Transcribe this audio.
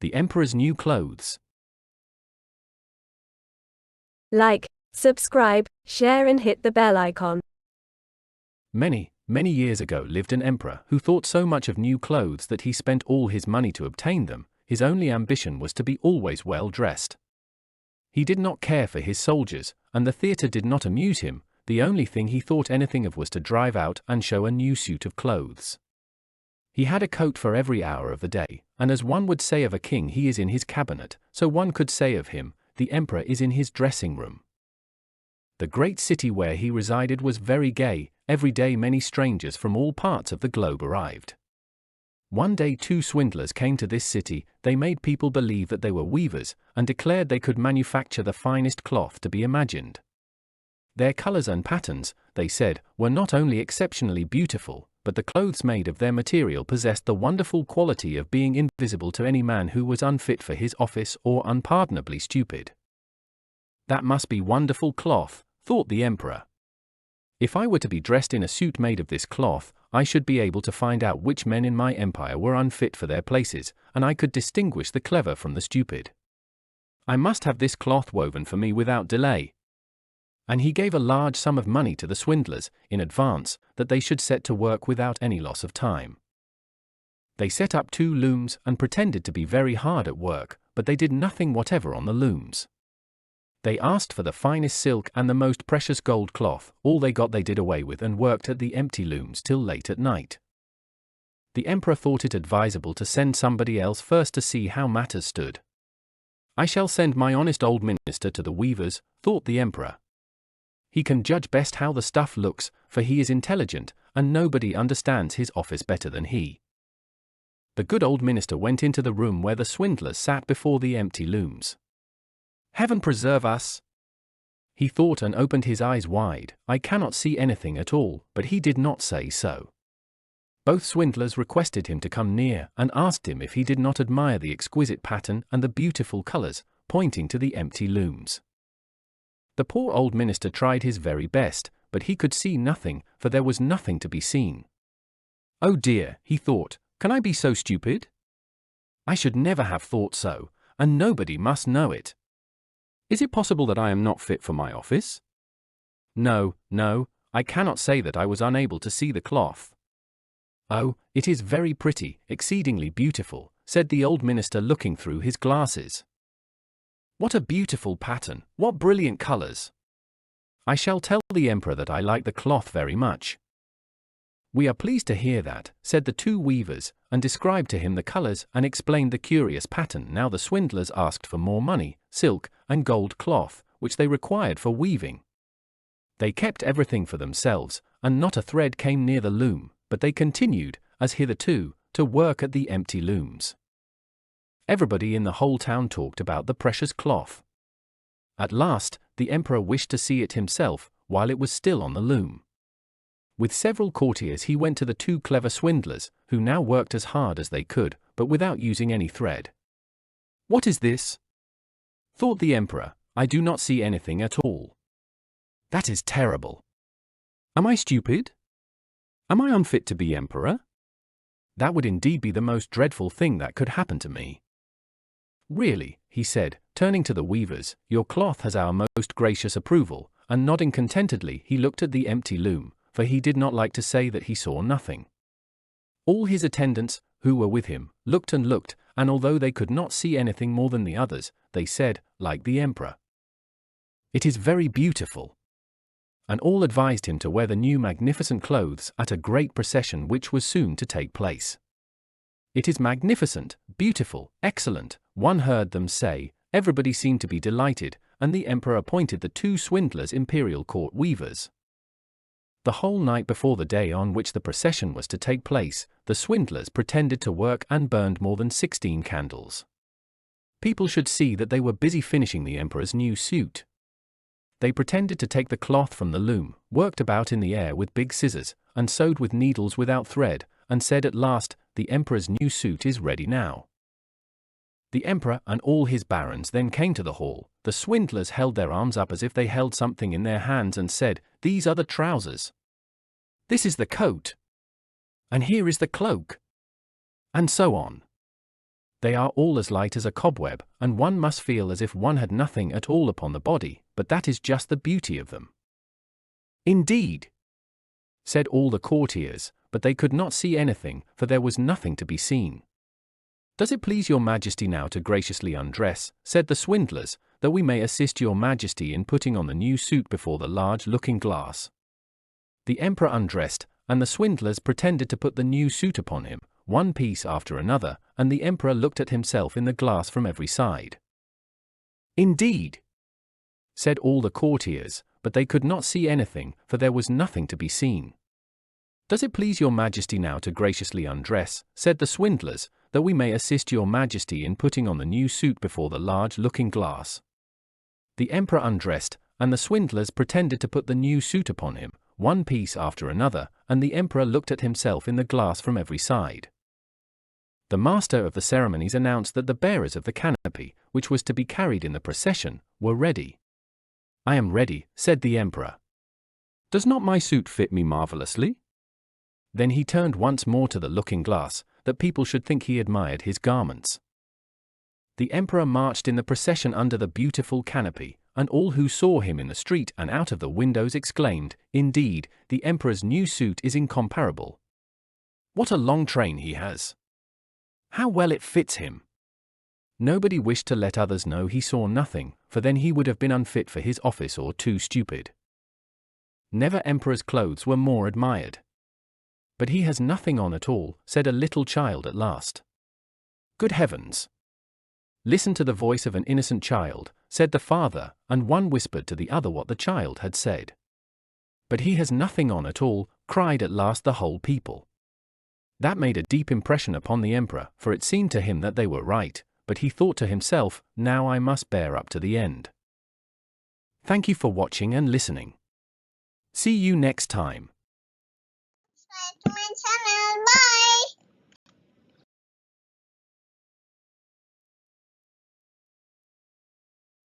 The Emperor's New Clothes. Like, subscribe, share and hit the bell icon. Many, many years ago lived an emperor who thought so much of new clothes that he spent all his money to obtain them. His only ambition was to be always well dressed. He did not care for his soldiers, and the theatre did not amuse him. The only thing he thought anything of was to drive out and show a new suit of clothes. He had a coat for every hour of the day, and as one would say of a king, he is in his cabinet, so one could say of him, the emperor is in his dressing room. The great city where he resided was very gay. Every day many strangers from all parts of the globe arrived. One day 2 swindlers came to this city. They made people believe that they were weavers, and declared they could manufacture the finest cloth to be imagined. Their colors and patterns, they said, were not only exceptionally beautiful, but the clothes made of their material possessed the wonderful quality of being invisible to any man who was unfit for his office or unpardonably stupid. That must be wonderful cloth, thought the emperor. If I were to be dressed in a suit made of this cloth, I should be able to find out which men in my empire were unfit for their places, and I could distinguish the clever from the stupid. I must have this cloth woven for me without delay. And he gave a large sum of money to the swindlers, in advance, that they should set to work without any loss of time. They set up 2 looms and pretended to be very hard at work, but they did nothing whatever on the looms. They asked for the finest silk and the most precious gold cloth. All they got they did away with, and worked at the empty looms till late at night. The emperor thought it advisable to send somebody else first to see how matters stood. I shall send my honest old minister to the weavers, thought the emperor. He can judge best how the stuff looks, for he is intelligent, and nobody understands his office better than he. The good old minister went into the room where the swindlers sat before the empty looms. Heaven preserve us! He thought and opened his eyes wide. I cannot see anything at all, but he did not say so. Both swindlers requested him to come near, and asked him if he did not admire the exquisite pattern and the beautiful colors, pointing to the empty looms. The poor old minister tried his very best, but he could see nothing, for there was nothing to be seen. Oh dear, he thought, can I be so stupid? I should never have thought so, and nobody must know it. Is it possible that I am not fit for my office? No, no, I cannot say that I was unable to see the cloth. Oh, it is very pretty, exceedingly beautiful, said the old minister looking through his glasses. What a beautiful pattern, what brilliant colors! I shall tell the emperor that I like the cloth very much. We are pleased to hear that, said the 2 weavers, and described to him the colors and explained the curious pattern. Now the swindlers asked for more money, silk, and gold cloth, which they required for weaving. They kept everything for themselves, and not a thread came near the loom, but they continued, as hitherto, to work at the empty looms. Everybody in the whole town talked about the precious cloth. At last, the emperor wished to see it himself, while it was still on the loom. With several courtiers he went to the 2 clever swindlers, who now worked as hard as they could, but without using any thread. What is this? Thought the emperor, I do not see anything at all. That is terrible. Am I stupid? Am I unfit to be emperor? That would indeed be the most dreadful thing that could happen to me. Really, he said, turning to the weavers, your cloth has our most gracious approval, and nodding contentedly he looked at the empty loom, for he did not like to say that he saw nothing. All his attendants, who were with him, looked and looked, and although they could not see anything more than the others, they said, like the emperor, it is very beautiful. And all advised him to wear the new magnificent clothes at a great procession which was soon to take place. It is magnificent, beautiful, excellent, one heard them say. Everybody seemed to be delighted, and the emperor appointed the 2 swindlers imperial court weavers. The whole night before the day on which the procession was to take place, the swindlers pretended to work and burned more than 16 candles. People should see that they were busy finishing the emperor's new suit. They pretended to take the cloth from the loom, worked about in the air with big scissors, and sewed with needles without thread, and said at last, the emperor's new suit is ready now. The emperor and all his barons then came to the hall. The swindlers held their arms up as if they held something in their hands and said, these are the trousers. This is the coat. And here is the cloak. And so on. They are all as light as a cobweb, and one must feel as if one had nothing at all upon the body, but that is just the beauty of them. Indeed, said all the courtiers, but they could not see anything, for there was nothing to be seen. Does it please your majesty now to graciously undress, said the swindlers, that we may assist your majesty in putting on the new suit before the large looking-glass? The emperor undressed, and the swindlers pretended to put the new suit upon him, one piece after another, and the emperor looked at himself in the glass from every side. Indeed, said all the courtiers, but they could not see anything, for there was nothing to be seen. Does it please your majesty now to graciously undress, said the swindlers, that we may assist your majesty in putting on the new suit before the large looking-glass? The emperor undressed, and the swindlers pretended to put the new suit upon him, one piece after another, and the emperor looked at himself in the glass from every side. The master of the ceremonies announced that the bearers of the canopy, which was to be carried in the procession, were ready. I am ready, said the emperor. Does not my suit fit me marvelously? Then he turned once more to the looking-glass, that people should think he admired his garments. The emperor marched in the procession under the beautiful canopy, and all who saw him in the street and out of the windows exclaimed, "Indeed, the emperor's new suit is incomparable. What a long train he has! How well it fits him!" Nobody wished to let others know he saw nothing, for then he would have been unfit for his office or too stupid. Never emperor's clothes were more admired. But he has nothing on at all, said a little child at last. Good heavens! Listen to the voice of an innocent child, said the father, and one whispered to the other what the child had said. But he has nothing on at all, cried at last the whole people. That made a deep impression upon the emperor, for it seemed to him that they were right, but he thought to himself, now I must bear up to the end. Thank you for watching and listening. See you next time.